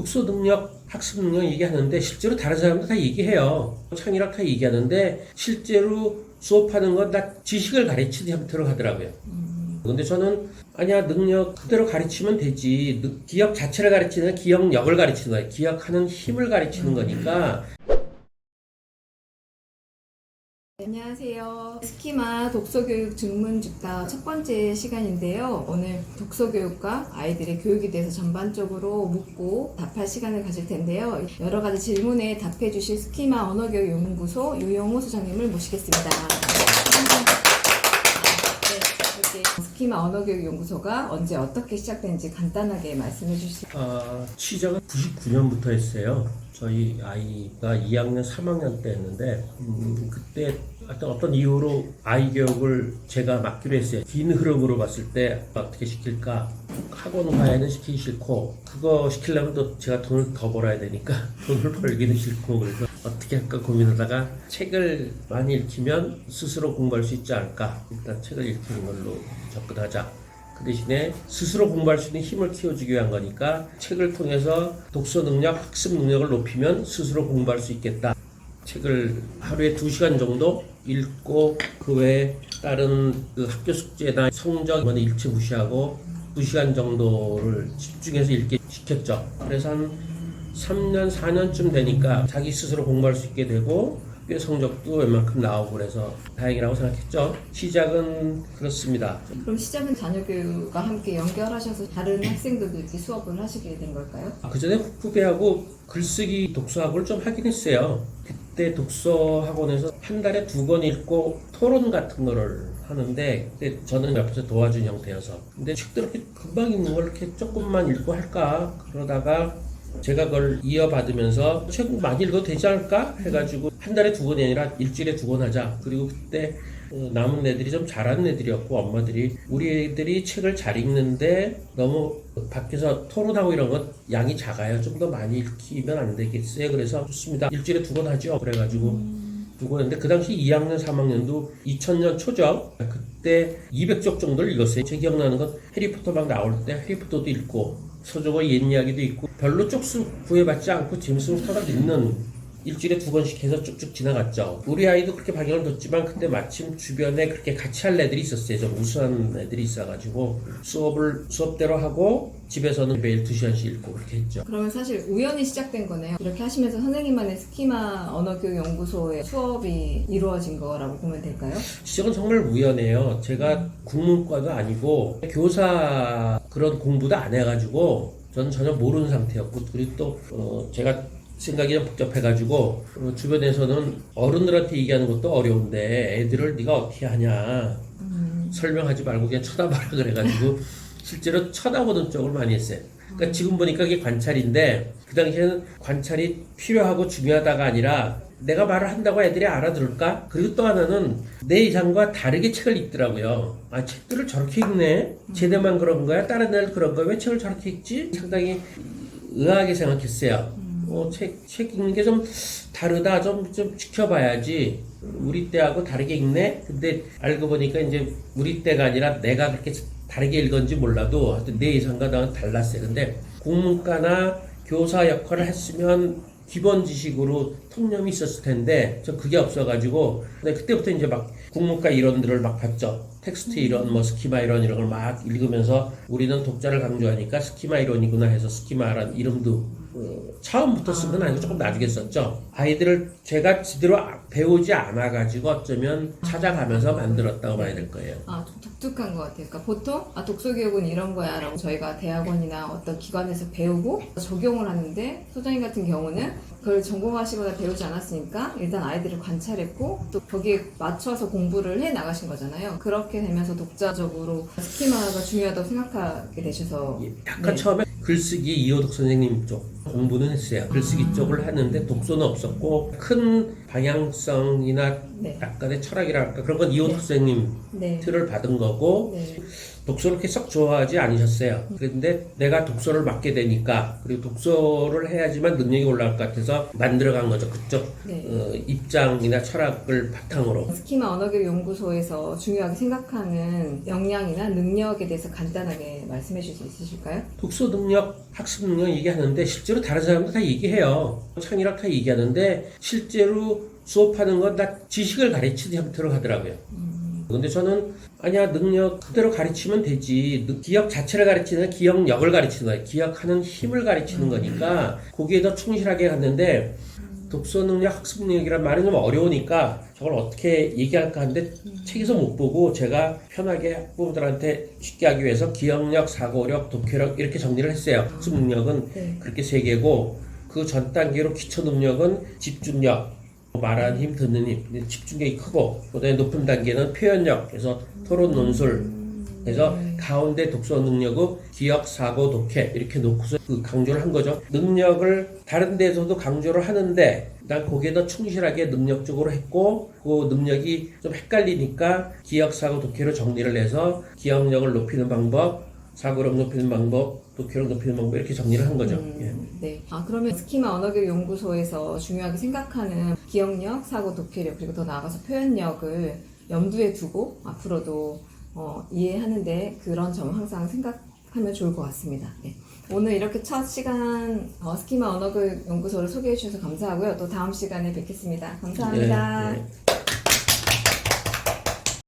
독서 능력, 학습 능력 얘기하는데 실제로 다른 사람도 다 얘기해요. 창의력 다 얘기하는데 실제로 수업하는 건 다 지식을 가르치는 형태로 하더라고요. 근데 저는 아니야, 능력 그대로 가르치면 되지. 기억 자체를 가르치는 기억력을 가르치는 거예요. 기억하는 힘을 가르치는 거니까. 안녕하세요. 스키마 독서교육 중문주타 첫 번째 시간인데요. 오늘 독서교육과 아이들의 교육에 대해서 전반적으로 묻고 답할 시간을 가질 텐데요. 여러 가지 질문에 답해 주실 스키마 언어교육연구소 유영호 소장님을 모시겠습니다. 스키마 언어교육연구소가 언제 어떻게 시작된지 간단하게 말씀해 주시죠. 시작은 99년부터 했어요. 저희 아이가 2학년, 3학년 때 했는데 그때 어떤 이유로 아이 교육을 제가 맡기로 했어요. 긴 흐름으로 봤을 때 어떻게 시킬까? 학원 가야는 시키기 싫고 그거 시키려면 또 제가 돈을 더 벌어야 되니까 돈을 벌기는 싫고 그래서 어떻게 할까 고민하다가 책을 많이 읽히면 스스로 공부할 수 있지 않을까? 일단 책을 읽히는 걸로 접근하자. 그 대신에 스스로 공부할 수 있는 힘을 키워주기 위한 거니까 책을 통해서 독서 능력, 학습 능력을 높이면 스스로 공부할 수 있겠다. 책을 하루에 2시간 정도 읽고 그 외에 다른 그 학교 숙제나 성적 이런 일체 무시하고 2시간 정도를 집중해서 읽게 시켰죠. 그래서 한 3년, 4년쯤 되니까 자기 스스로 공부할 수 있게 되고 학교 성적도 웬만큼 나오고 그래서 다행이라고 생각했죠. 시작은 그렇습니다. 그럼 시작은 자녀교육과 함께 연결하셔서 다른 학생들도 이렇게 수업을 하시게 된 걸까요? 그 전에 후배하고 글쓰기 독서학원을 좀 하긴 했어요. 그때 독서학원에서 한 달에 2권 읽고 토론 같은 거를 하는데 그때 저는 옆에서 도와준 형태여서 근데 책들 이렇게 금방 읽는 걸 이렇게 조금만 읽고 할까 그러다가 제가 그걸 이어받으면서 책 많이 읽어도 되지 않을까 해가지고 한 달에 2권이 아니라 일주일에 2권 하자. 그리고 그때 남은 애들이 좀 잘하는 애들이었고 엄마들이 우리 애들이 책을 잘 읽는데 너무 밖에서 토론하고 이런 건 양이 작아요. 좀 더 많이 읽히면 안 되겠어요. 그래서 좋습니다. 일주일에 2권 하죠. 그래가지고 2권 했는데 그 당시 2학년 3학년도 2000년 초죠. 그때 200쪽 정도를 읽었어요. 제 기억나는 건 해리포터 막 나올 때 해리포터도 읽고 서적어 옛 이야기도 있고 별로 쪽수 구애받지 않고 재밌으면 서로 읽는 일주일에 2권씩 해서 쭉쭉 지나갔죠. 우리 아이도 그렇게 방향을 뒀지만 그때 마침 주변에 그렇게 같이 할 애들이 있었어요. 좀 우수한 애들이 있어가지고 수업대로 하고 집에서는 매일 2시간씩 읽고 그렇게 했죠. 그러면 사실 우연히 시작된 거네요. 이렇게 하시면서 선생님만의 스키마 언어교육연구소의 수업이 이루어진 거라고 보면 될까요? 시작은 정말 우연해요. 제가 국문과도 아니고 교사 그런 공부도 안 해가지고 저는 전혀 모르는 상태였고 그리고 또 제가 생각이 좀 복잡해가지고 주변에서는 어른들한테 얘기하는 것도 어려운데 애들을 네가 어떻게 하냐 설명하지 말고 그냥 쳐다봐라 그래가지고 실제로 쳐다보는 쪽을 많이 했어요. 그러니까 지금 보니까 그게 관찰인데 그 당시에는 관찰이 필요하고 중요하다가 아니라 내가 말을 한다고 애들이 알아들을까? 그리고 또 하나는 내 예상과 다르게 책을 읽더라고요. 아, 책들을 저렇게 읽네? 쟤네만 그런 거야? 다른 애들 그런 거야? 왜 책을 저렇게 읽지? 상당히 의아하게 생각했어요. 책 읽는 게 좀 다르다. 좀 지켜봐야지. 우리 때하고 다르게 읽네? 근데 알고 보니까 이제 우리 때가 아니라 내가 그렇게 다르게 읽었는지 몰라도 하여튼 내 예상과 나는 달랐어요. 근데 국문과나 교사 역할을 했으면 기본 지식으로 통념이 있었을 텐데 저 그게 없어가지고 근데 그때부터 이제 막 국문과 이론들을 막 봤죠. 텍스트 이론, 뭐 스키마 이론 이런 걸 막 읽으면서 우리는 독자를 강조하니까 스키마 이론이구나 해서 스키마라는 이름도 처음부터 쓴 건 아니고 조금 나중에 썼죠. 아이들을 제가 제대로 배우지 않아가지고 어쩌면 찾아가면서 만들었다고 봐야 될 거예요. 좀 독특한 것 같아요. 그러니까 보통 독서교육은 이런 거야 라고 저희가 대학원이나 어떤 기관에서 배우고 적용을 하는데 소장님 같은 경우는 그걸 전공하시거나 배우지 않았으니까 일단 아이들을 관찰했고 또 거기에 맞춰서 공부를 해 나가신 거잖아요. 그렇게 되면서 독자적으로 스키마가 중요하다고 생각하게 되셔서 약간 처음에 글쓰기 이호덕 선생님 쪽 공부는 했어요. 글쓰기 쪽을 하는데 독서는 없었고 큰 방향성이나 약간의 철학이랄까 그런 건 이호덕 선생님 틀을 받은 거고 독서를 그렇게 썩 좋아하지 않으셨어요. 그런데 내가 독서를 맡게 되니까 그리고 독서를 해야지만 능력이 올라갈 것 같아서 만들어간 거죠. 그쪽 입장이나 철학을 바탕으로. 스키마 언어교육연구소에서 중요하게 생각하는 역량이나 능력에 대해서 간단하게 말씀해 주실 수 있으실까요? 독서 능력 능력, 학습 능력 얘기하는데 실제로 다른 사람도 다 얘기해요. 창의력 다 얘기하는데 실제로 수업하는 건 다 지식을 가르치는 형태로 하더라고요. 근데 저는 아니야, 능력 그대로 가르치면 되지. 기억 자체를 가르치는 기억력을 가르치는 거예요. 기억하는 힘을 가르치는 거니까 거기에 더 충실하게 갔는데 독서 능력, 학습 능력이란 말은 좀 어려우니까 저걸 어떻게 얘기할까 하는데 책에서 못 보고 제가 편하게 학부모들한테 쉽게 하기 위해서 기억력, 사고력, 독해력 이렇게 정리를 했어요. 학습 능력은 네. 그렇게 3개고 그 전 단계로 기초 능력은 집중력, 말하는 힘, 듣는 힘, 집중력이 크고 그다음에 높은 단계는 표현력, 그래서 토론, 논술, 그래서 가운데 독서 능력은 기억, 사고, 독해 이렇게 놓고서 그 강조를 한 거죠. 능력을 다른 데서도 강조를 하는데 난 거기에 더 충실하게 능력적으로 했고 그 능력이 좀 헷갈리니까 기억, 사고, 독해로 정리를 해서 기억력을 높이는 방법, 사고력 높이는 방법, 독해력 높이는 방법 이렇게 정리를 한 거죠. 예. 네. 그러면 스키마 언어교육 연구소에서 중요하게 생각하는 기억력, 사고, 독해력 그리고 더 나아가서 표현력을 염두에 두고 앞으로도 이해하는데 그런 점 항상 생각하면 좋을 것 같습니다. 네. 오늘 이렇게 첫 시간 스키마 언어교육 연구소를 소개해 주셔서 감사하고요. 또 다음 시간에 뵙겠습니다. 감사합니다. 네, 네.